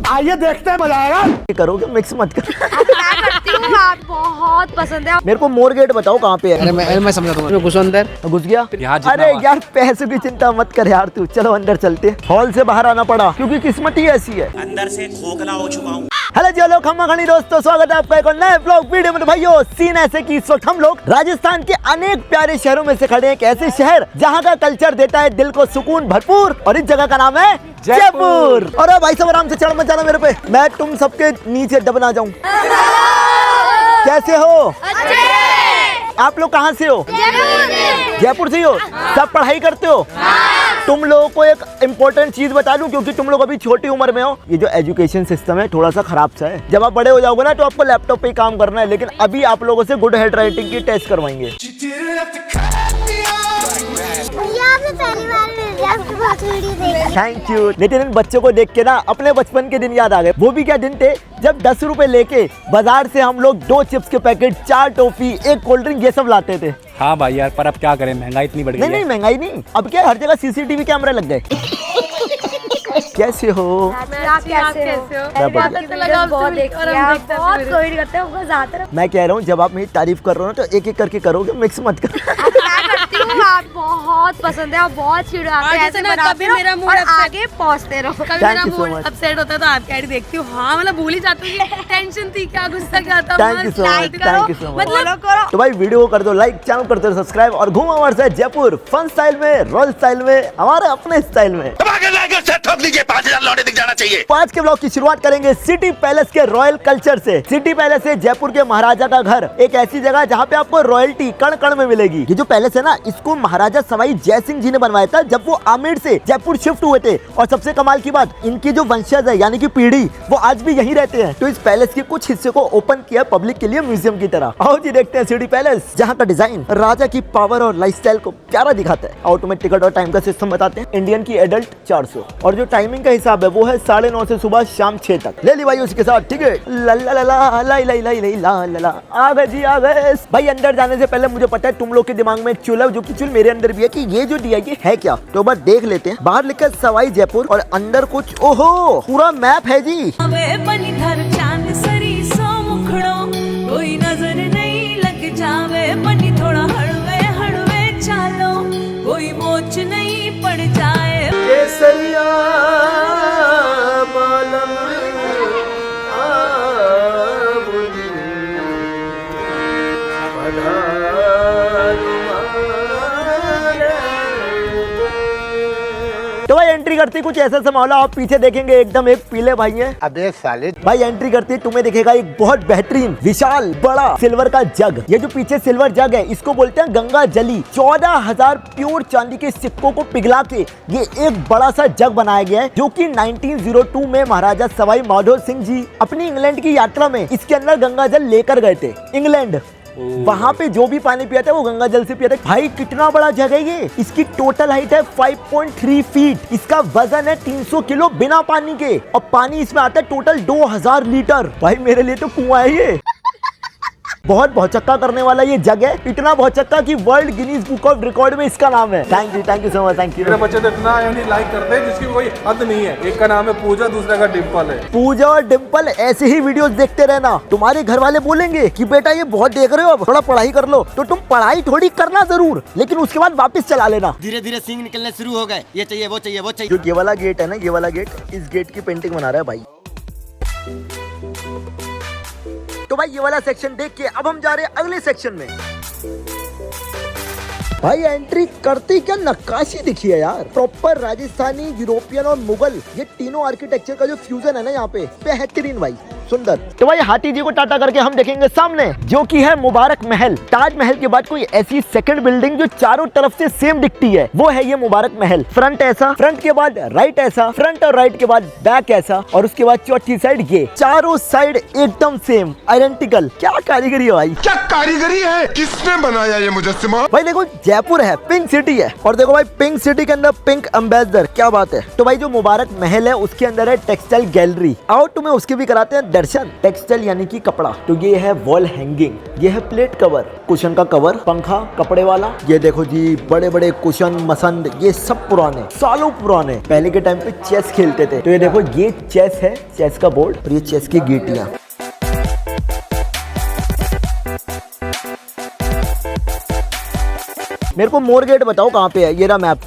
आइए देखते हैं, मजा आएगा। करोगे मिक्स मत कर। मैं करती हूँ, आप बहुत पसंद है। मेरे को मोर गेट बताओ कहाँ पे है। अरे मैं समझा दूंगा। घुसो अंदर। घुस गया। यहाँ अरे यार पैसों की चिंता मत कर यार तू, चलो अंदर चलते हैं। हॉल से बाहर आना पड़ा क्योंकि किस्मत ही ऐसी है। अंदर से खोखला हो चुका हूँ। हेलो जी, हेलो खम्मा खड़ी दोस्तों, स्वागत है आपका एक और नए व्लॉग वीडियो में। तो भाइयों सीन ऐसे कि इस वक्त हम लोग राजस्थान के अनेक प्यारे शहरों में से खड़े हैं। एक ऐसे शहर जहाँ का कल्चर देता है दिल को सुकून भरपूर, और इस जगह का नाम है जयपुर। और भाई साहब आराम से चढ़ मत जाना मेरे पे, मैं तुम सबके नीचे दब ना जाऊं। कैसे हो आप लोग? कहाँ से हो? जयपुर से हो? सब पढ़ाई करते हो? तुम लोगों को एक इम्पोर्टेंट चीज बता दूं, क्योंकि तुम लोग अभी छोटी उम्र में हो। ये जो एजुकेशन सिस्टम है थोड़ा सा खराब सा है। जब आप बड़े हो जाओगे ना तो आपको लैपटॉप पे ही काम करना है, लेकिन अभी आप लोगों से गुड हैंड राइटिंग की टेस्ट करवाएंगे। Thank you. लेकिन इन बच्चों को देख के ना अपने बचपन के दिन याद आ गए। वो भी क्या दिन थे जब 10 रुपए लेके बाजार से हम लोग 2 चिप्स के पैकेट, 4 टॉफी, 1 कोल्ड ड्रिंक ये सब लाते थे। हाँ भाई यार, पर अब क्या करें, महंगाई इतनी बढ़ गई है। नहीं महंगाई नहीं, अब क्या हर जगह सीसीटीवी कैमरे लग गए। कैसे हो? आप कैसे हो? मैं कह रहा हूँ जब आप मेरी तारीफ कर रहे हो ना तो एक एक करके करोगे, मिक्स मत कर। मैं करती हूँ, आप बहुत पसंद है, आप बहुत चिढ़ाते हैं, ऐसे बनाते रहो और आगे पहुँचते रहो। कभी मेरा मूड अपसेट होता है तो आपकी आईडी देखती हूँ। हाँ मतलब भूल ही जाती हूँ, टेंशन थी क्या, गुस्सा क्या था। Thank you so much, thank you so much. मतलब तो भाई वीडियो को कर दो लाइक, चैनल कर दो सब्सक्राइब, और घूम हमारे साथ जयपुर फन स्टाइल में, रॉयल स्टाइल में, हमारे अपने स्टाइल में। दिख जाना चाहिए। तो आज के ब्लॉग की शुरुआत करेंगे सिटी पैलेस के रॉयल कल्चर से। सिटी पैलेस है जयपुर के महाराजा का घर, एक ऐसी जगह जहाँ पे आपको रॉयल्टी कण कण में मिलेगी। ये जो पैलेस है ना, इसको महाराजा सवाई जय सिंह जी ने बनवाया था जब वो आमेर से जयपुर शिफ्ट हुए थे। और सबसे कमाल की बात, इनकी जो वंशज है यानी कि पीढ़ी, वो आज भी यहीं रहते हैं। तो इस पैलेस के कुछ हिस्से को ओपन किया पब्लिक के लिए म्यूजियम की तरह। आओ जी देखते हैं सिटी पैलेस, जहाँ का डिजाइन राजा की पावर और लाइफस्टाइल को प्यारा दिखाता है। ऑटोमेटिक टिकट और टाइम का सिस्टम बताते हैं। इंडियन की एडल्ट 400, और जो टाइमिंग का हिसाब है वो है 9:30 से सुबह शाम 6 तक। ले ली भाई उसके साथ, ठीक है। ला ला ला ला ला ला ला ला ला, आ गए जी आ गए। भाई अंदर जाने से पहले मुझे पता है तुम लोग के दिमाग में एक चुल है, जो कि चुल मेरे अंदर भी है कि ये जो दिया ये है क्या। तो बार देख लेते हैं। बाहर लिखा सवाई जयपुर और अंदर कुछ, ओहो पूरा मैप है जी। कोई नजर नहीं लग जावे, बनी थोड़ा हड़वे हड़वे चालो, कोई मोच नहीं पड़ जाए। केसरिया मालम तो भाई एंट्री करती कुछ ऐसा सा मामला, आप पीछे देखेंगे एकदम एक पीले भाई हैं। अबे साले। भाई एंट्री करती तुम्हें दिखेगा एक बहुत बेहतरीन विशाल बड़ा सिल्वर का जग। ये जो पीछे सिल्वर जग है इसको बोलते हैं गंगा जली। 14,000 प्योर चांदी के सिक्कों को पिघला के ये एक बड़ा सा जग बनाया गया है, जो कि 1902 में महाराजा सवाई माधो सिंह जी अपनी इंग्लैंड की यात्रा में इसके अंदर गंगा जल लेकर गए थे इंग्लैंड। वहाँ पे जो भी पानी पिया था वो गंगा जल से पिया था। भाई कितना बड़ा जगह है ये। इसकी टोटल हाइट है 5.3 फीट। इसका वजन है 300 किलो बिना पानी के, और पानी इसमें आता है टोटल 2000 लीटर। भाई मेरे लिए तो कुआं है ये। बहुत भौचक्का करने वाला ये जग है, इतना भौचक्का कि world Guinness book of record में इसका नाम है। Thank you so much, thank you. मेरे बच्चे तो इतना यानी लाइक करते हैं जिसकी कोई हद नहीं है। एक का नाम है पूजा, दूसरे का डिम्पल है। पूजा और डिम्पल ऐसे ही वीडियोस देखते रहना। तुम्हारे घर वाले बोलेंगे कि बेटा ये बहुत देख रहे हो, अब थोड़ा पढ़ाई कर लो। तो तुम पढ़ाई थोड़ी करना जरूर, लेकिन उसके बाद वापस चला लेना। धीरे धीरे सींग निकलने शुरू हो गए, ये चाहिए वो चाहिए वो चाहिए। जो ये वाला गेट है ना, ये वाला गेट, इस गेट की पेंटिंग बना रहा है भाई। तो भाई ये वाला सेक्शन देख के अब हम जा रहे हैं अगले सेक्शन में। भाई एंट्री करते क्या नक्काशी दिखी है यार, प्रॉपर राजस्थानी, यूरोपियन और मुगल, ये तीनों आर्किटेक्चर का जो फ्यूजन है ना यहाँ पे, बेहतरीन भाई, सुंदर। तो भाई हाथी जी को टाटा करके हम देखेंगे सामने, जो कि है मुबारक महल। ताजमहल के बाद कोई ऐसी सेकंड बिल्डिंग जो चारों तरफ से सेम दिखती है, वो है ये मुबारक महल। फ्रंट ऐसा, फ्रंट के बाद राइट ऐसा, फ्रंट और राइट के बाद बैक ऐसा, और उसके बाद चौथी साइड ये, चारों साइड एकदम सेम, आइडेंटिकल। क्या कारीगरी है भाई, क्या कारीगरी है, किसने बनाया ये मुजस्सिमा। भाई देखो जयपुर है, पिंक सिटी है, और देखो भाई पिंक सिटी के अंदर पिंक एम्बेसडर, क्या बात है। तो भाई जो मुबारक महल है उसके अंदर है टेक्सटाइल गैलरी। आओ तुम्हें उसकी भी कराते हैं दर्शन। टेक्सटाइल यानी कि कपड़ा, तो ये है वॉल हैंगिंग, ये है प्लेट कवर, कुशन का कवर, पंखा कपड़े वाला। ये देखो जी बड़े बड़े कुशन मसंद, ये सब पुराने, सालों पुराने, पहले के टाइम पे चेस खेलते थे। तो ये देखो ये चेस है, चेस का बोर्ड, और ये चेस की गीटियां। मेरे को मोर गेट बताओ कहाँ पे है, ये रहा मैप।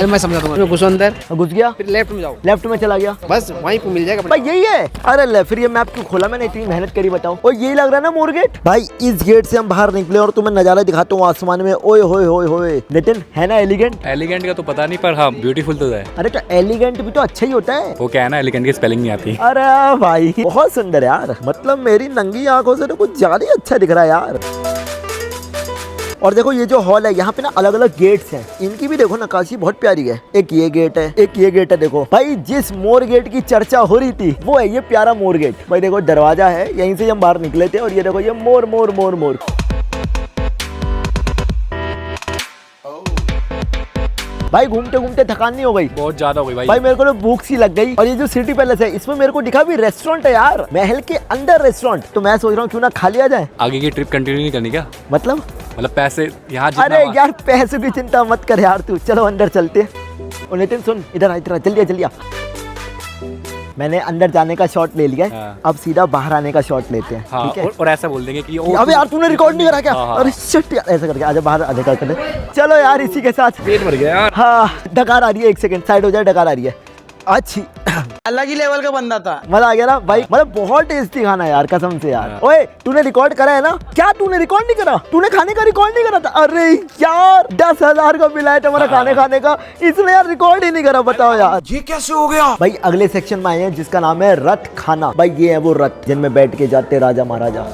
मैं समझा दूंगा। घुसो अंदर, घुस गया, फिर लेफ्ट में जाओ, लेफ्ट में चला गया, बस वहीं पे मिल जाएगा। भाई यही है। अरे ले, फिर ये मैप क्यों खोला मैंने, इतनी मेहनत करी बताओ। और यही लग रहा है ना मोर गेट। भाई इस गेट से हम बाहर निकले और तुम्हें नजारा दिखाता हूँ आसमान में। ओए होए होए होए, नितिन है ना एलिगेंट? एलिगेंट का तो पता नहीं, पर हाँ ब्यूटीफुल तो है। अरे तो एलिगेंट भी तो अच्छा ही होता है। वो क्या है ना, एलिगेंट की स्पेलिंग नहीं आती। अरे भाई बहुत सुंदर यार, मतलब मेरी नंगी आंखों से तो कुछ ज्यादा ही अच्छा दिख रहा है यार। और देखो ये जो हॉल है, यहाँ पे ना अलग अलग गेट्स हैं, इनकी भी देखो नक्काशी बहुत प्यारी है। एक ये गेट है, एक ये गेट है। देखो भाई जिस मोर गेट की चर्चा हो रही थी वो है ये प्यारा मोर गेट। भाई देखो दरवाजा है, यहीं से हम बाहर निकले थे। और ये देखो ये मोर मोर मोर मोर। भाई घूमते घूमते थकान नहीं हो गई? बहुत ज्यादा हो गई भाई। भाई मेरे को तो भूख सी लग गई। और ये जो सिटी पैलेस है, इसमें मेरे को दिखा भी रेस्टोरेंट है यार, महल के अंदर रेस्टोरेंट। तो मैं सोच रहा हूँ क्यों ना खा लिया जाए। आगे की ट्रिप कंटिन्यू नहीं करनी क्या? मतलब पैसे यहाँ अरे यार पैसे की चिंता मत कर यार तू, चलो अंदर चलते हैं। और नितिन सुन, इधर आ जल्दी आ जल्दी आ। मैंने अंदर जाने का शॉट ले लिया है। हाँ। अब सीधा बाहर आने का शॉट लेते हैं। हाँ, ठीक है? और ऐसा बोल देंगे कि अबे यार तूने रिकॉर्ड नहीं करा क्या? हाँ। अरे शिट यार, ऐसा करके आजा बाहर आने का कर। चलो यार इसी के साथ पेट भर गया यार। हाँ डकार आ रही है, एक सेकंड साइड हो जाए, डकार आ रही है। अच्छी अलग ही लेवल का बंदा था। मजा आ गया ना भाई, मतलब बहुत टेस्टी खाना यार कसम से यार। ओए तूने रिकॉर्ड करा है ना? क्या तूने रिकॉर्ड नहीं करा? तूने खाने का रिकॉर्ड नहीं करा था? अरे यार 10,000 का बिल आया था हमारा खाने का, इसने यार रिकॉर्ड ही नहीं करा। बताओ यार ये कैसे हो गया? भाई अगले सेक्शन में आए हैं जिसका नाम है रथ खाना। भाई ये है वो रथ जिनमें बैठ के जाते राजा महाराजा।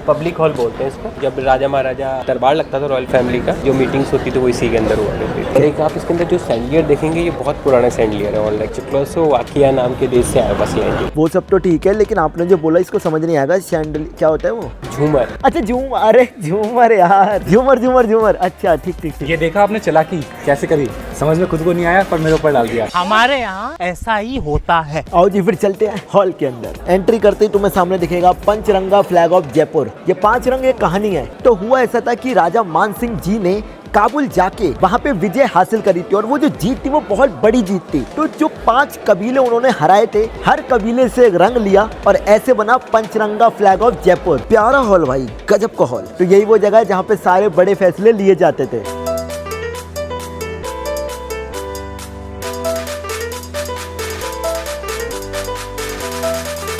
पब्लिक हॉल बोलते हैं इसको। जब राजा महाराजा दरबार लगता था रॉयल फैमिली का, जो मीटिंग्स होती थी वो इसी के अंदर हुआ करती थी। और एक आप इसके अंदर जो सैंडलियर देखेंगे, ये बहुत पुराना सैंडलियर है, और लाइक चेकोस्लोवाकिया नाम के देश से आया बस ये। वो सब तो ठीक है, लेकिन आपने जो बोला इसको समझ नहीं आएगा। सैंडल क्या होता है वो? झूमर। अच्छा झूमर, अरे झूमर यार, झूमर झूमर झूमर। अच्छा ठीक ठीक ठीक। ये देखा आपने चालाकी कैसे करी, समझ में खुद को नहीं आया पर मेरे ऊपर डाल दिया। हमारे यहाँ ऐसा ही होता है। आओ जी फिर चलते हैं हॉल के अंदर। एंट्री करते ही तुम्हें सामने दिखेगा पंचरंगा फ्लैग ऑफ जयपुर। ये 5 रंग एक कहानी है। तो हुआ ऐसा था कि राजा मान सिंह जी ने काबुल जाके वहाँ पे विजय हासिल करी थी, और वो जो जीत थी वो बहुत बड़ी जीत थी। तो जो 5 कबीले उन्होंने हराए थे, हर कबीले से एक रंग लिया और ऐसे बना पंचरंगा फ्लैग ऑफ जयपुर। प्यारा हॉल भाई, गजब का हॉल। तो यही वो जगह है जहाँ पे सारे बड़े फैसले लिए जाते थे।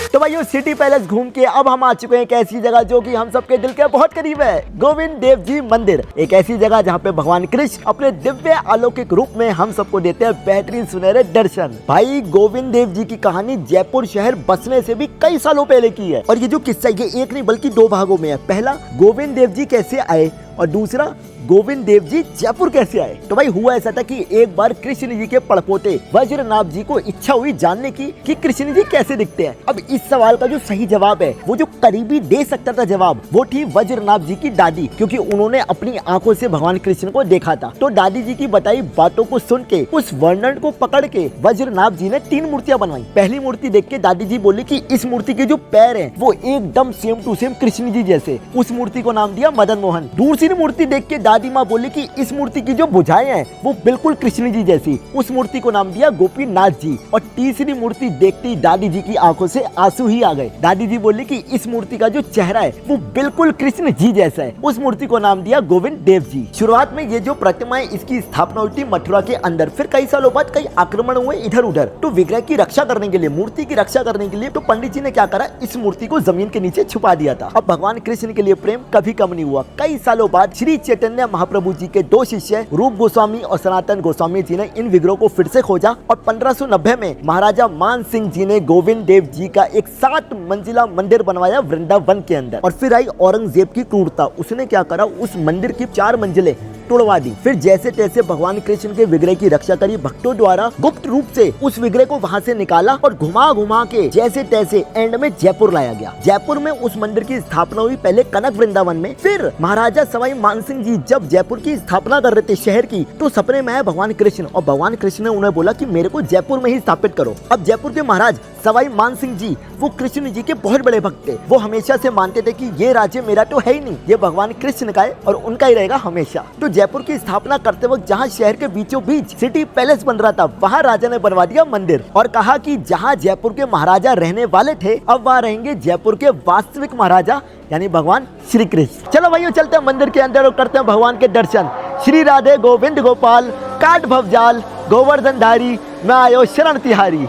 तो भाई सिटी पैलेस घूम के अब हम आ चुके हैं एक ऐसी जगह जो कि हम सबके दिल के बहुत करीब है, गोविंद देव जी मंदिर। एक ऐसी जगह जहाँ पे भगवान कृष्ण अपने दिव्य अलौकिक रूप में हम सबको देते हैं बेहतरीन सुनहरे दर्शन। भाई गोविंद देव जी की कहानी जयपुर शहर बसने से भी कई सालों पहले की है। और ये जो किस्सा ये एक नहीं बल्कि 2 भागों में है। पहला गोविंद देव जी कैसे आए, और दूसरा गोविंद देव जी जयपुर कैसे आए। तो भाई हुआ ऐसा था कि एक बार कृष्ण जी के पड़पोते वज्रनाभ जी को इच्छा हुई जानने की कि कृष्ण जी कैसे दिखते हैं। अब इस सवाल का जो सही जवाब है, वो जो करीबी दे सकता था जवाब, वो थी वज्रनाभ जी की दादी, क्योंकि उन्होंने अपनी आंखों से भगवान कृष्ण को देखा था। तो दादी जी की बताई बातों को सुन के, उस वर्णन को पकड़ के वज्रनाभ जी ने 3 मूर्तियां बनवाई। पहली मूर्ति देख के दादी जी बोली कि इस मूर्ति के जो पैर हैं वो एकदम same to same Krishna ji जैसे। उस मूर्ति को नाम दिया मदन मोहन। दूसरी मूर्ति देख के दादी माँ बोली कि इस मूर्ति की जो भुजाएं हैं वो बिल्कुल कृष्ण जी जैसी। उस मूर्ति को नाम दिया गोपीनाथ जी। और तीसरी मूर्ति देखते ही दादी जी की आंखों से आंसू ही आ गए। दादी जी बोली कि इस मूर्ति का जो चेहरा है वो बिल्कुल कृष्ण जी जैसा है। उस मूर्ति को नाम दिया गोविंद देव जी। शुरुआत में ये जो प्रतिमा है इसकी स्थापना हुई थी मथुरा के अंदर। फिर कई सालों बाद कई आक्रमण हुए इधर उधर। तो विग्रह की रक्षा करने के लिए, मूर्ति की रक्षा करने के लिए तो पंडित जी ने क्या करा, इस मूर्ति को जमीन के नीचे छुपा दिया था। अब भगवान कृष्ण के लिए प्रेम कभी कम नहीं हुआ। कई सालों बाद श्री चैतन्य महाप्रभु जी के 2 शिष्य रूप गोस्वामी और सनातन गोस्वामी जी ने इन विग्रहों को फिर से खोजा और 1590 में महाराजा मान सिंह जी ने गोविंद देव जी का एक 7 मंजिला मंदिर बनवाया वृंदावन के अंदर। और फिर आई औरंगजेब की क्रूरता। उसने क्या करा, उस मंदिर की 4 मंजिलें तुड़वा दी। फिर जैसे तैसे भगवान कृष्ण के विग्रह की रक्षा करी भक्तों द्वारा, गुप्त रूप से उस विग्रह को वहाँ से निकाला और घुमा घुमा के जैसे तैसे एंड में जयपुर लाया गया। जयपुर में उस मंदिर की स्थापना हुई, पहले कनक वृंदावन में। फिर महाराजा सवाई मानसिंह जी जब जयपुर की स्थापना कर रहे थे शहर की, तो सपने में आए भगवान कृष्ण, और भगवान कृष्ण ने उन्हें बोला कि मेरे को जयपुर में ही स्थापित करो। अब जयपुर के महाराज सवाई मानसिंह जी वो कृष्ण जी के बहुत बड़े भक्त थे। वो हमेशा से मानते थे कि ये राज्य मेरा तो है ही नहीं, ये भगवान कृष्ण का है और उनका ही रहेगा हमेशा। तो जयपुर की स्थापना करते वक्त जहाँ शहर के बीचों बीच सिटी पैलेस बन रहा था, वहाँ राजा ने बनवा दिया मंदिर और कहा कि जहाँ जयपुर के महाराजा रहने वाले थे, अब वहाँ रहेंगे जयपुर के वास्तविक महाराजा यानी भगवान श्री कृष्ण। चलो भाइयों, चलते हैं मंदिर के अंदर और करते हैं भगवान के दर्शन। श्री राधे गोविंद गोपाल काट भवजाल गोवर्धन धारी, मैं आयो शरण तिहारी।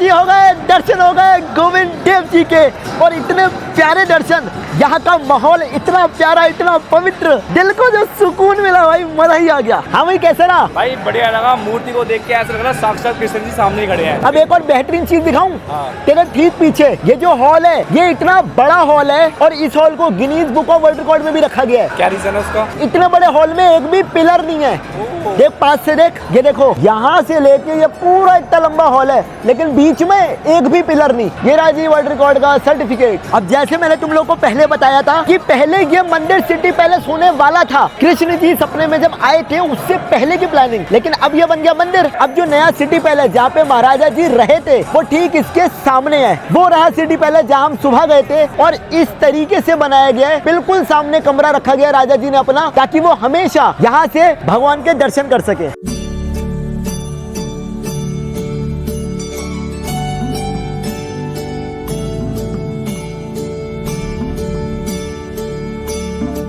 हो गए दर्शन हो गए गोविंद देव जी के, और इतने प्यारे दर्शन, यहाँ का माहौल इतना प्यारा, इतना पवित्र, दिल को जो सुकून मिला भाई, मजा ही आ गया। हाँ भाई, कैसा रहा? भाई बढ़िया लगा, मूर्ति को देख के ऐसा लग रहा साक्षात कृष्ण जी सामने ही खड़े हैं। अब एक और बेहतरीन चीज दिखाऊं तेरे ठीक पीछे, ये जो हॉल है ये इतना बड़ा हॉल है और इस हॉल को Guinness book of world record में भी रखा गया है। क्या रीजन है उसका? इतने बड़े हॉल में एक भी पिलर नहीं है। देख पास से देख, ये देखो यहाँ से लेके ये पूरा इतना लंबा हॉल है लेकिन बीच में एक भी पिलर नहीं। ये राजी वर्ल्ड रिकॉर्ड का सर्टिफिकेट। अब जैसे मैंने तुम लोग को पहले बताया था कि पहले ये मंदिर सिटी पैलेस होने वाला था, कृष्ण जी सपने में जब आए थे उससे पहले की प्लानिंग, लेकिन अब ये बन गया मंदिर। अब जो नया सिटी पैलेस जहाँ पे महाराजा जी रहे थे वो ठीक इसके सामने है। वो रहा सिटी पैलेस जहाँ हम सुबह गए थे और इस तरीके से बनाया गया है, बिल्कुल सामने कमरा रखा गया राजा जी ने अपना, ताकि वो हमेशा यहाँ से भगवान के दर्शन कर सके।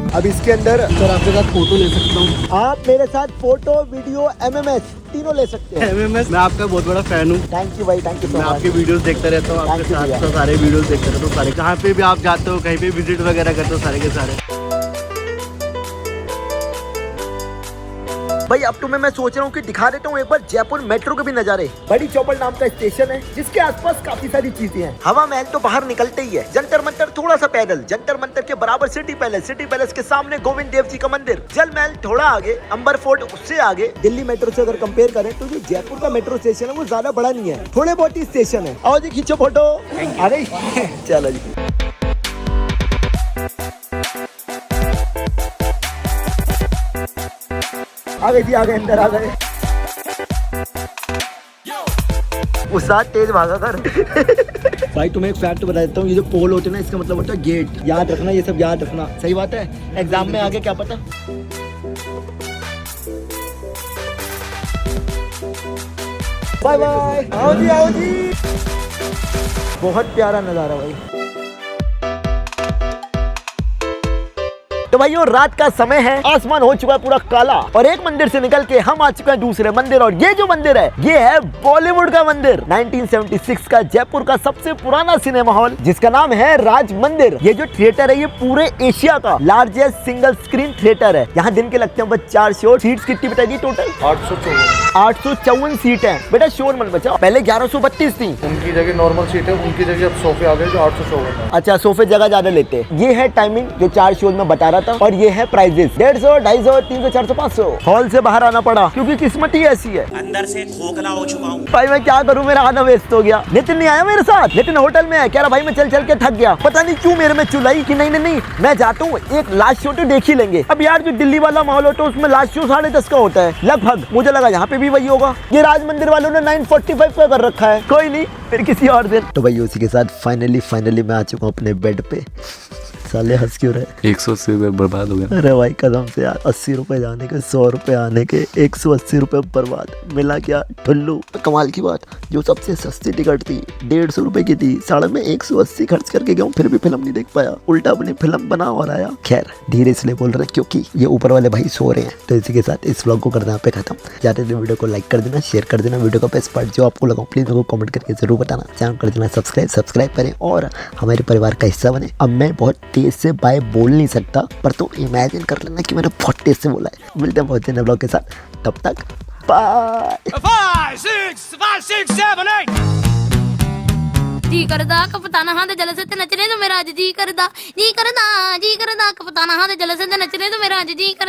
अब इसके अंदर सर आपके साथ फोटो ले सकता हूँ? आप मेरे साथ फोटो वीडियो MMS तीनों ले सकते हैं। MMS मैं आपका बहुत बड़ा फैन हूँ। थैंक यू भाई, थैंक यू। मैं आपके वीडियोस देखता रहता हूँ, आपके साथ तो सारे वीडियोस देखता रहता हूँ सारे। कहाँ पे भी आप जाते हो, कहीं पे विजिट वगैरह करते हो, सारे के सारे। भाई अब तुम्हें मैं सोच रहा हूँ कि दिखा देता हूँ एक बार जयपुर मेट्रो के भी नजारे। बड़ी चौपड़ नाम का स्टेशन है जिसके आसपास काफी सारी चीजें हैं। हवा महल तो बाहर निकलते ही है, जंतर मंतर थोड़ा सा पैदल, जंतर मंतर के बराबर सिटी पैलेस के सामने गोविंद देव जी का मंदिर, जल महल थोड़ा आगे, अंबर फोर्ट उससे आगे। दिल्ली मेट्रो से अगर कंपेयर करें तो जो जयपुर का मेट्रो स्टेशन है वो ज्यादा बड़ा नहीं है, थोड़े बहुत ही स्टेशन है। आओ जी खींचो फोटो। अरे चलो जी। आ गए जी, आ गए, अंदर आ गए। उस्ताद तेज भागा कर। भाई तुम्हें एक फैक्ट बता देता हूँ, ये जो पोल होते हैं ना इसका मतलब होता है गेट। याद रखना, ये सब याद रखना। सही बात है, एग्जाम में आगे क्या पता। Bye bye. आओ जी, आओ जी। बहुत प्यारा नजारा भाई। तो भाइयों रात का समय है, आसमान हो चुका है पूरा काला और एक मंदिर से निकल के हम आ चुके हैं दूसरे मंदिर। और ये जो मंदिर है ये है बॉलीवुड का मंदिर, 1976 का जयपुर का सबसे पुराना सिनेमा हॉल जिसका नाम है राज मंदिर। ये जो थिएटर है ये पूरे एशिया का लार्जेस्ट सिंगल स्क्रीन थिएटर है। यहाँ दिन के लगते हैं बस 4 शो। सीट्स कितनी बताइए टोटल? 854 सीट है। बेटा शोर मत बचाओ, पहले 1132 थी। उनकी जगह नॉर्मल सीट है, उनकी जगह अब सोफे आ गए जो 854। अच्छा, सोफे जगह ज्यादा लेते हैं। ये है टाइमिंग जो 4 शोज में बता रहा था और ये है प्राइजेस 150, 250, 300, 400, 500। हॉल से बाहर आना पड़ा क्योंकि किस्मत ही ऐसी है। अंदर से खोखला हो चुका हूँ भाई, मैं क्या करूँ, मेरा आना वेस्ट हो गया। नितिन नहीं आया मेरे साथ, नितिन होटल में है। कह रहा भाई मैं चल चल के थक गया, पता नहीं क्यों मेरे में चुलाई कि नहीं मैं जाता हूँ, एक लास्ट शो तो देख ही लेंगे। अब यार जो दिल्ली वाला माहौल होता है उसमें लास्ट शो 10:30 का होता है लगभग। मुझे लगा यहाँ पे भी वही होगा। ये राज मंदिर वालों ने 9:45 का कर रखा है। कोई नहीं, फिर किसी और दिन। तो भाई उसी के साथ फाइनली मैं आ चुका हूँ अपने बेड पे। साले हंस क्यों रहे? 180 रुपये बर्बाद हो गया। अरे भाई कसम से यार, 80 रुपए जाने के, 100 रुपए आने के, 180 रुपए बर्बाद। मिला क्या? ठुल्लू। कमाल की बात, जो सबसे सस्ती टिकट थी 150 रुपए की थी, साढ़े में 180 खर्च करके गया हूँ, फिर भी फिल्म नहीं देख पाया। उल्टा अपनी फिल्म बना और आया। खैर धीरे इसलिए बोल रहे हैं क्योंकि ये ऊपर वाले भाई सो रहे हैं। तो इसी के साथ इस व्लॉग को करना यहाँ पे खत्म। जाते थे वीडियो को लाइक कर देना, शेयर कर देना, वीडियो का बेस्ट पार्ट जो आपको लगा प्लीज मेरे को कमेंट करके जरूर बताना। चैनल कर देना सब्सक्राइब करें और हमारे परिवार का हिस्सा बने। अब मैं बहुत तेज से बाय बोल नहीं सकता, पर तो इमेजिन कर लेना कि मैंने बहुत तेज से बोला है। मिलते हैं बहुत नए ब्लॉग के साथ, तब तक बाय। 5, 6, 7, 8 जी करदा कपताना हां दे जल से नचने तो मेरा जी करदा कपताना हां दे जल से नचने तो मेरा जी करदा।